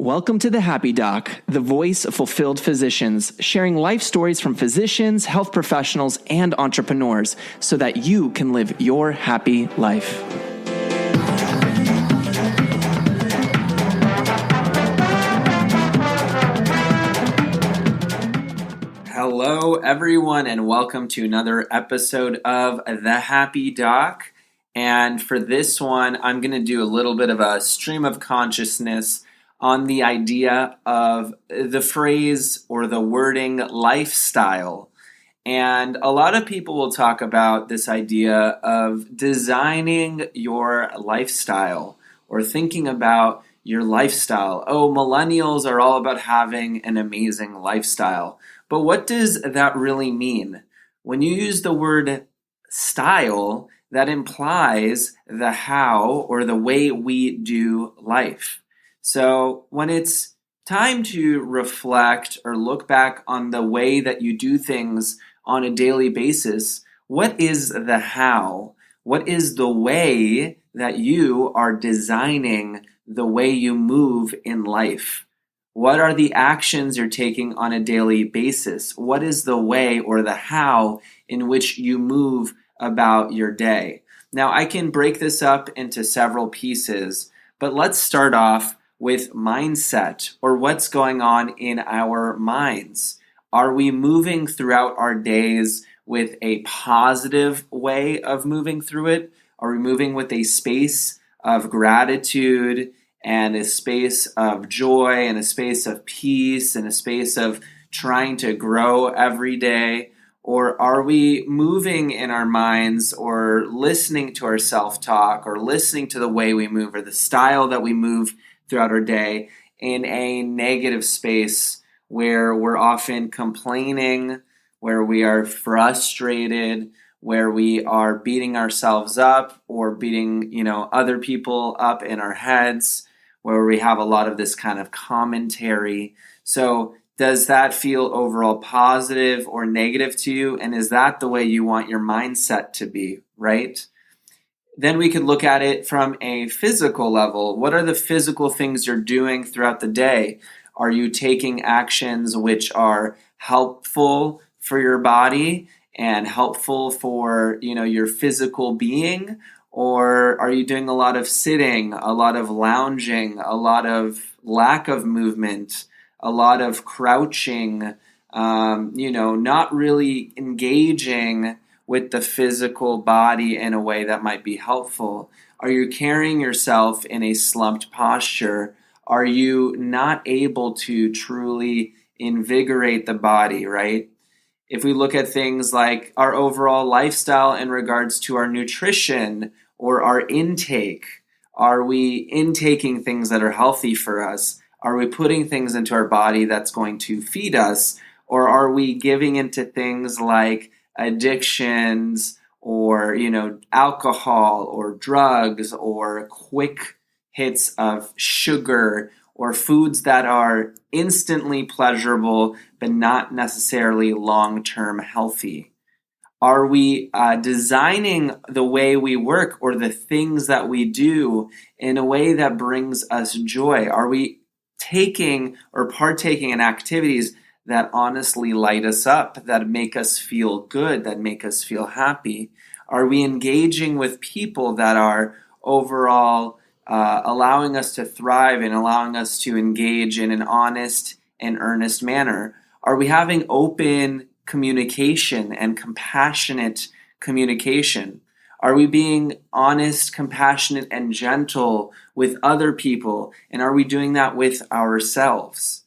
Welcome to the Happy Doc, the voice of fulfilled physicians, sharing life stories from physicians, health professionals, and entrepreneurs so that you can live your happy life. Hello, everyone, and welcome to another episode of The Happy Doc. And for this one, I'm going to do a little bit of a stream of consciousness on the idea of the phrase or the wording lifestyle. And a lot of people will talk about this idea of designing your lifestyle or thinking about your lifestyle. Oh, millennials are all about having an amazing lifestyle. But what does that really mean? When you use the word style, that implies the how or the way we do life. So when it's time to reflect or look back on the way that you do things on a daily basis, what is the how? What is the way that you are designing the way you move in life? What are the actions you're taking on a daily basis? What is the way or the how in which you move about your day? Now, I can break this up into several pieces, but let's start off with mindset, or what's going on in our minds. Are we moving throughout our days with a positive way of moving through it? Are we moving with a space of gratitude and a space of joy and a space of peace and a space of trying to grow every day? Or are we moving in our minds or listening to our self-talk or listening to the way we move or the style that we move throughout our day in a negative space where we're often complaining, where we are frustrated, where we are beating ourselves up or beating, other people up in our heads, where we have a lot of this kind of commentary. So does that feel overall positive or negative to you? And is that the way you want your mindset to be, right? Then we could look at it from a physical level. What are the physical things you're doing throughout the day? Are you taking actions which are helpful for your body and helpful for, your physical being? Or are you doing a lot of sitting, a lot of lounging, a lot of lack of movement, a lot of crouching, not really engaging with the physical body in a way that might be helpful? Are you carrying yourself in a slumped posture? Are you not able to truly invigorate the body, right? If we look at things like our overall lifestyle in regards to our nutrition or our intake, are we intaking things that are healthy for us? Are we putting things into our body that's going to feed us? Or are we giving into things like addictions or, alcohol or drugs or quick hits of sugar or foods that are instantly pleasurable but not necessarily long-term healthy? Are we designing the way we work or the things that we do in a way that brings us joy? Are we taking or partaking in activities that honestly light us up, that make us feel good, that make us feel happy? Are we engaging with people that are overall allowing us to thrive and allowing us to engage in an honest and earnest manner? Are we having open communication and compassionate communication? Are we being honest, compassionate, and gentle with other people? And are we doing that with ourselves?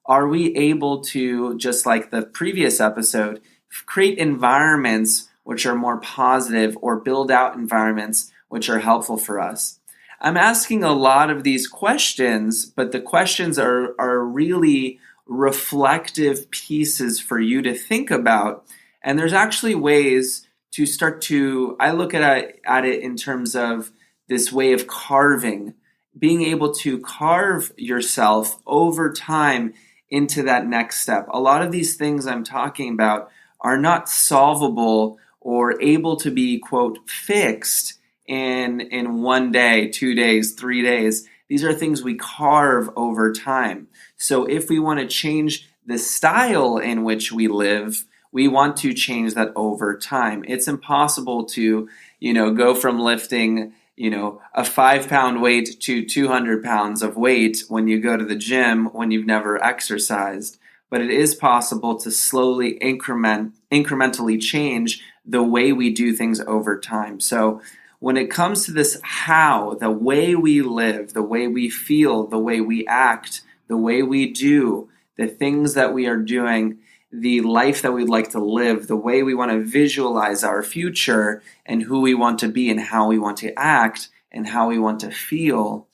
Are we able to, just like the previous episode, create environments which are more positive or build out environments which are helpful for us? I'm asking a lot of these questions, but the questions are really reflective pieces for you to think about. And there's actually ways to start to, I look at it in terms of this way of carving, being able to carve yourself over time into that next step. A lot of these things I'm talking about are not solvable or able to be, quote, fixed in 1 day, 2 days, 3 days. These are things we carve over time. So if we want to change the style in which we live, we want to change that over time. It's impossible to, go from lifting, a 5 pound weight to 200 pounds of weight when you go to the gym when you've never exercised. But it is possible to slowly incrementally change the way we do things over time. So when it comes to this how, the way we live, the way we feel, the way we act, the way we do, the things that we are doing, the life that we'd like to live, the way we want to visualize our future and who we want to be and how we want to act and how we want to feel,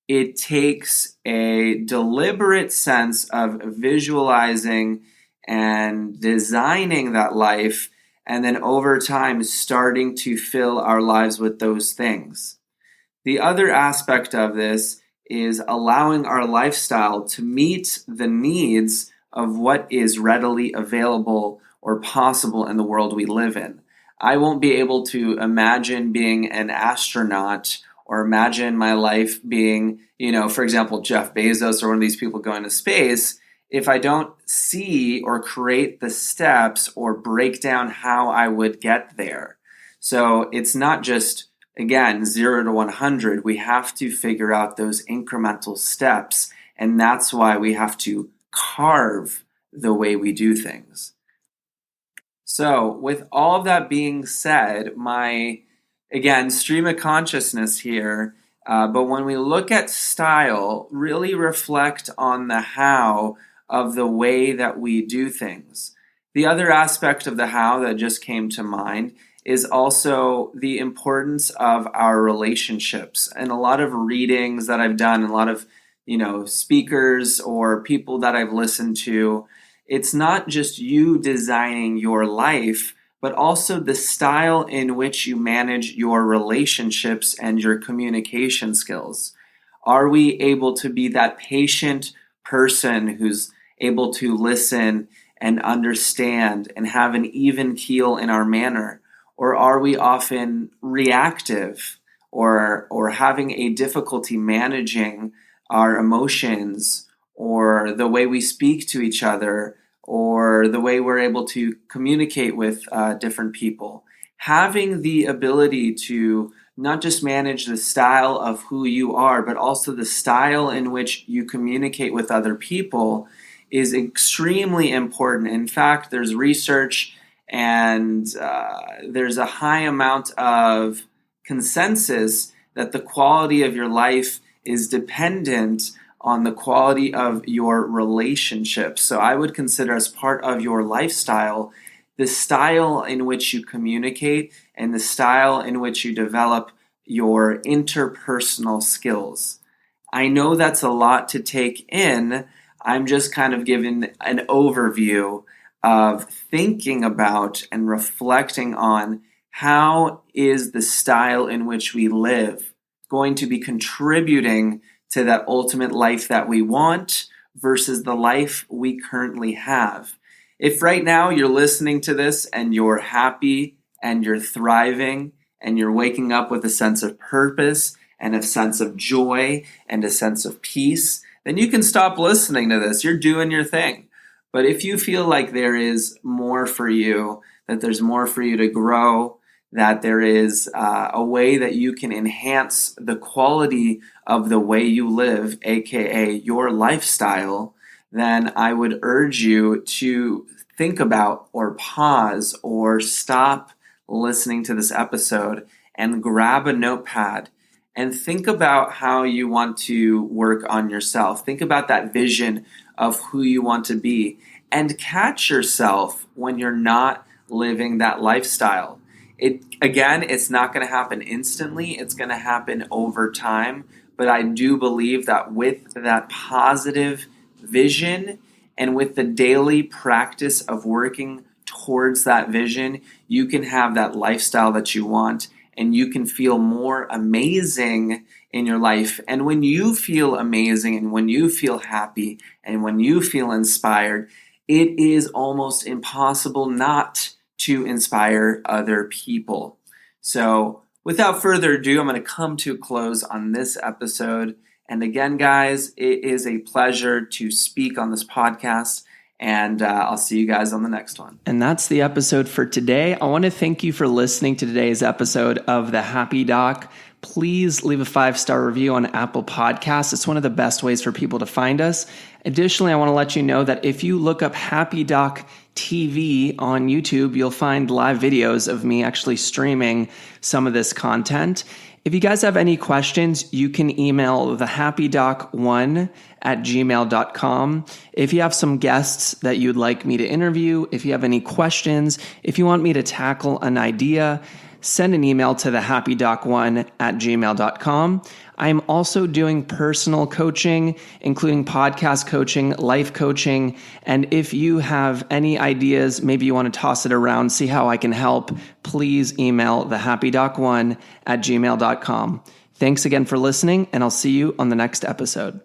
it takes a deliberate sense of visualizing and designing that life, and then over time starting to fill our lives with those things. The other aspect of this is allowing our lifestyle to meet the needs of what is readily available or possible in the world we live in. I won't be able to imagine being an astronaut or imagine my life being, for example, Jeff Bezos or one of these people going to space if I don't see or create the steps or break down how I would get there. So it's not just, again, 0 to 100. We have to figure out those incremental steps, and that's why we have to carve the way we do things. So with all of that being said, my, again, stream of consciousness here, but when we look at style, really reflect on the how of the way that we do things. The other aspect of the how that just came to mind is also the importance of our relationships. And a lot of readings that I've done, a lot of speakers or people that I've listened to, it's not just you designing your life, but also the style in which you manage your relationships and your communication skills. Are we able to be that patient person who's able to listen and understand and have an even keel in our manner? Or are we often reactive or having a difficulty managing our emotions or the way we speak to each other or the way we're able to communicate with different people? Having the ability to not just manage the style of who you are, but also the style in which you communicate with other people is extremely important. In fact, there's research and there's a high amount of consensus that the quality of your life is dependent on the quality of your relationships. So I would consider as part of your lifestyle the style in which you communicate and the style in which you develop your interpersonal skills. I know that's a lot to take in. I'm just kind of giving an overview of thinking about and reflecting on how is the style in which we live going to be contributing to that ultimate life that we want versus the life we currently have. If right now you're listening to this and you're happy and you're thriving and you're waking up with a sense of purpose and a sense of joy and a sense of peace, then you can stop listening to this. You're doing your thing. But if you feel like there is more for you, that there's more for you to grow, that there is a way that you can enhance the quality of the way you live, aka your lifestyle, then I would urge you to think about or pause or stop listening to this episode and grab a notepad and think about how you want to work on yourself. Think about that vision of who you want to be and catch yourself when you're not living that lifestyle. It's not going to happen instantly. It's going to happen over time. But I do believe that with that positive vision and with the daily practice of working towards that vision, you can have that lifestyle that you want and you can feel more amazing in your life. And when you feel amazing and when you feel happy and when you feel inspired, it is almost impossible not to inspire other people. So without further ado, I'm going to come to a close on this episode. And again, guys, it is a pleasure to speak on this podcast. And I'll see you guys on the next one. And that's the episode for today. I want to thank you for listening to today's episode of The Happy Doc. Please leave a 5-star review on Apple Podcasts. It's one of the best ways for people to find us. Additionally, I want to let you know that if you look up Happy Doc TV on YouTube, you'll find live videos of me actually streaming some of this content. If you guys have any questions, you can email thehappydoc1@gmail.com. If you have some guests that you'd like me to interview, if you have any questions, if you want me to tackle an idea, send an email to thehappydoc1@gmail.com. I'm also doing personal coaching, including podcast coaching, life coaching. And if you have any ideas, maybe you want to toss it around, see how I can help, please email thehappydoc1@gmail.com. Thanks again for listening, and I'll see you on the next episode.